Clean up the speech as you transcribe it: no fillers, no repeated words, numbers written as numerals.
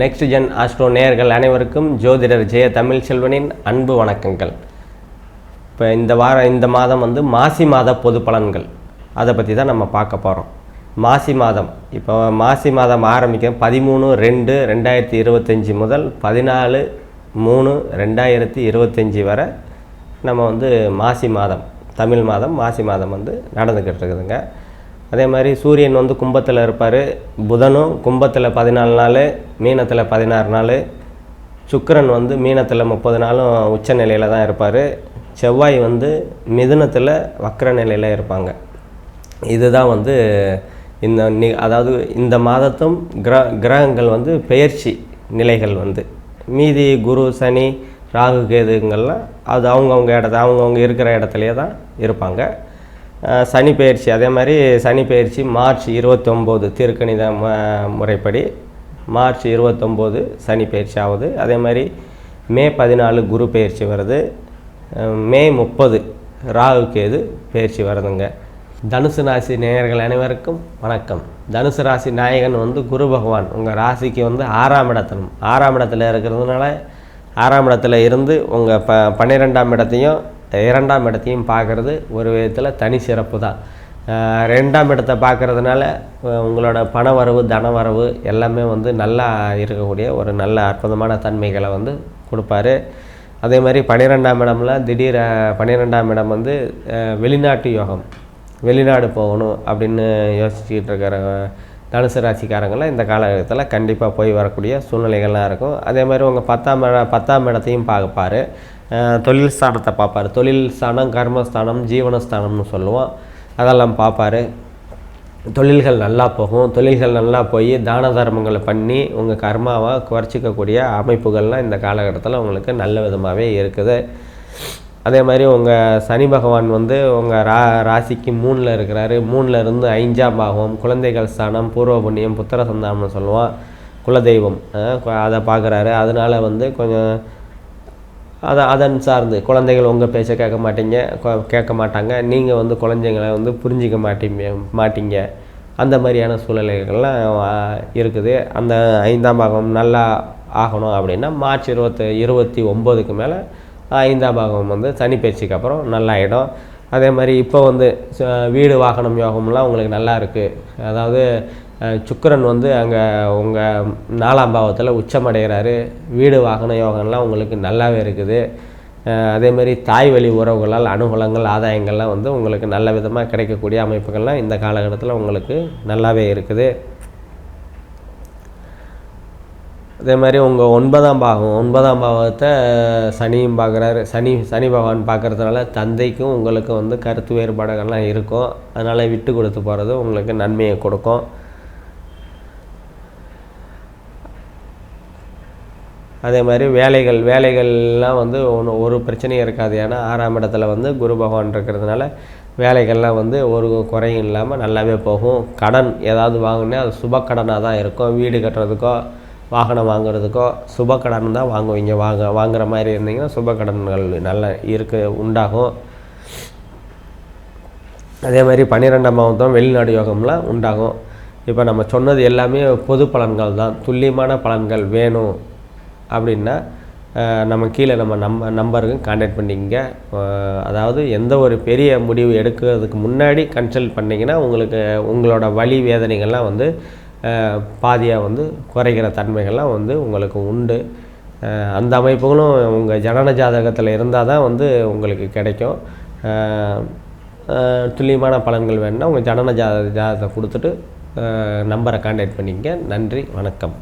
Next gen astro நேயர்கள் அனைவருக்கும் ஜோதிடர் ஜெய தமிழ்செல்வனின் அன்பு வணக்கங்கள். இப்போ இந்த மாதம் வந்து மாசி மாத பொது பலன்கள் அதை பற்றி தான் நம்ம பார்க்க போகிறோம். மாசி மாதம் இப்போ மாசி மாதம் ஆரம்பிக்க 13/2/2025 முதல் 14/3/2025 வரை நம்ம வந்து மாசி மாதம் தமிழ் மாதம் மாசி மாதம் வந்து நடந்துக்கிட்டு இருக்குதுங்க. அதே மாதிரி சூரியன் வந்து கும்பத்தில் இருப்பார், புதனும் கும்பத்தில் 14 நாள், மீனத்தில் 16 நாள், சுக்கிரன் வந்து மீனத்தில் 30 நாளும் உச்ச நிலையில் தான் இருப்பார், செவ்வாய் வந்து மிதுனத்தில் வக்ர நிலையில் இருப்பாங்க. இதுதான் வந்து அதாவது இந்த மாதத்தும் கிரகங்கள் வந்து பெயர்ச்சி நிலைகள் வந்து மீதி குரு சனி ராகு கேதுங்கள்லாம் அது அவங்கவுங்க இருக்கிற இடத்துலையே தான் இருப்பாங்க. சனி பெயர்ச்சி அதே மாதிரி சனி பெயர்ச்சி மார்ச் 29 திருக்கணித முறைப்படி மார்ச் 29 சனி பெயர்ச்சி ஆகுது. அதே மாதிரி மே 14 குரு பெயர்ச்சி வருது, மே 30 ராகு கேது பெயர்ச்சி வருதுங்க. தனுசு ராசி நேயர்கள் அனைவருக்கும் வணக்கம். தனுசு ராசி நாயகன் வந்து குரு பகவான் உங்கள் ராசிக்கு வந்து 6ஆம் இடத்துல இருக்கிறதுனால 6ஆம் இடத்துல இருந்து உங்கள் 12ஆம் இடத்தையும் 2ஆம் இடத்தையும் பார்க்குறது ஒரு விதத்தில் தனி சிறப்பு தான். 2ஆம் இடத்தை பார்க்குறதுனால உங்களோட பணவரவு தனவரவு எல்லாமே வந்து நல்லா இருக்கக்கூடிய ஒரு நல்ல அற்புதமான தன்மைகளை வந்து கொடுப்பாரு. அதே மாதிரி 12ஆம் இடம்ல 12ஆம் இடம் வந்து வெளிநாட்டு யோகம், வெளிநாடு போகணும் அப்படின்னு யோசிச்சுக்கிட்டு இருக்கிற தனுசு ராசிக்காரங்களாம் இந்த காலகட்டத்தில் கண்டிப்பாக போய் வரக்கூடிய சூழ்நிலைகள்லாம் இருக்கும். அதே மாதிரி உங்கள் 10ஆம் இடத்தையும் பார்ப்பார், தொழில் ஸ்தானத்தை பார்ப்பார். தொழில் ஸ்தானம், கர்மஸ்தானம், ஜீவனஸ்தானம்னு சொல்லுவோம், அதெல்லாம் பார்ப்பார். தொழில்கள் நல்லா போகும். தொழில்கள் நல்லா போய் தான தர்மங்களை பண்ணி உங்கள் கர்மாவை குறைச்சிக்கக்கூடிய அமைப்புகள்லாம் இந்த காலகட்டத்தில் உங்களுக்கு நல்ல விதமாகவே இருக்குது. அதே மாதிரி உங்கள் சனி பகவான் வந்து உங்கள் ராசிக்கு 3ல் இருக்கிறாரு. 3ல் இருந்து 5ஆம் பாகம் குழந்தைகள் ஸ்தானம், பூர்வ புண்ணியம், புத்திர சந்தானம்னு சொல்லுவோம், குலதெய்வம் அதை பார்க்குறாரு. அதனால் வந்து கொஞ்சம் அதன் சார்ந்து குழந்தைகள் உங்கள் பேச்சை கேட்க மாட்டாங்க, நீங்கள் வந்து குழந்தைங்களை வந்து புரிஞ்சிக்க மாட்டீங்க. அந்த மாதிரியான சூழ்நிலைகள்லாம் இருக்குது. அந்த 5ஆம் பாகம் நல்லா ஆகணும் அப்படின்னா மார்ச் 29க்கு மேலே 5ஆம் பாகம் வந்து சனி பயிற்சிக்கு அப்புறம் நல்லாயிடும். அதே மாதிரி இப்போ வந்து வீடு வாகனம் யோகம்லாம் உங்களுக்கு நல்லா இருக்குது. அதாவது சுக்கிரன் வந்து அங்கே உங்கள் 4ஆம் பாவத்தில் உச்சமடைகிறாரு. வீடு வாகன யோகம்லாம் உங்களுக்கு நல்லாவே இருக்குது. அதே மாதிரி தாய் வழி உறவுகளால் அனுகூலங்கள் ஆதாயங்கள்லாம் வந்து உங்களுக்கு நல்ல விதமாக கிடைக்கக்கூடிய அமைப்புகள்லாம் இந்த காலகட்டத்தில் உங்களுக்கு நல்லாவே இருக்குது. அதே மாதிரி உங்கள் 9ஆம் பாவத்தை சனியும் பார்க்குறாரு. சனி பகவான் பார்க்குறதுனால தந்தைக்கும் உங்களுக்கு வந்து கருத்து வேறுபாடுகள்லாம் இருக்கும். அதனால் விட்டு கொடுத்து போகிறது உங்களுக்கு நன்மையை கொடுக்கும். அதே மாதிரி வேலைகள்லாம் வந்து ஒரு பிரச்சனையும் இருக்காது. ஏன்னா 6ஆம் இடத்துல வந்து குரு பகவான் இருக்கிறதுனால வேலைகள்லாம் வந்து ஒரு குறையும் இல்லாமல் நல்லாவே போகும். கடன் ஏதாவது வாங்கினா அது சுப கடனாக தான் இருக்கும். வீடு கட்டுறதுக்கோ வாகனம் வாங்குறதுக்கோ சுப கடன் தான் வாங்குவீங்க. வாங்குகிற மாதிரி இருந்தீங்கன்னா சுப கடன்கள் நல்லா உண்டாகும். அதே மாதிரி 12ஆம் பாவம் வெளிநாடு யோகம்லாம் உண்டாகும். இப்போ நம்ம சொன்னது எல்லாமே பொது பலன்கள் தான். துல்லியமான பலன்கள் வேணும் அப்படின்னா நம்ம கீழே நம்ம நம்பருக்கு கான்டாக்ட் பண்ணிக்கங்க. அதாவது எந்த ஒரு பெரிய முடிவு எடுக்கிறதுக்கு முன்னாடி கன்சல்ட் பண்ணிங்கன்னா உங்களுக்கு உங்களோட வலி வேதனைகள்லாம் வந்து பாதியாக வந்து குறைகிற தன்மைகள்லாம் வந்து உங்களுக்கு உண்டு. அந்த அமைப்புகளும் உங்கள் ஜனன ஜாதகத்தில் இருந்தால் தான் வந்து உங்களுக்கு கிடைக்கும். துல்லியமான பலன்கள் வேணும்னா உங்கள் ஜனன ஜாதகத்தை கொடுத்துட்டு நம்பரை கான்டாக்ட் பண்ணிக்கங்க. நன்றி, வணக்கம்.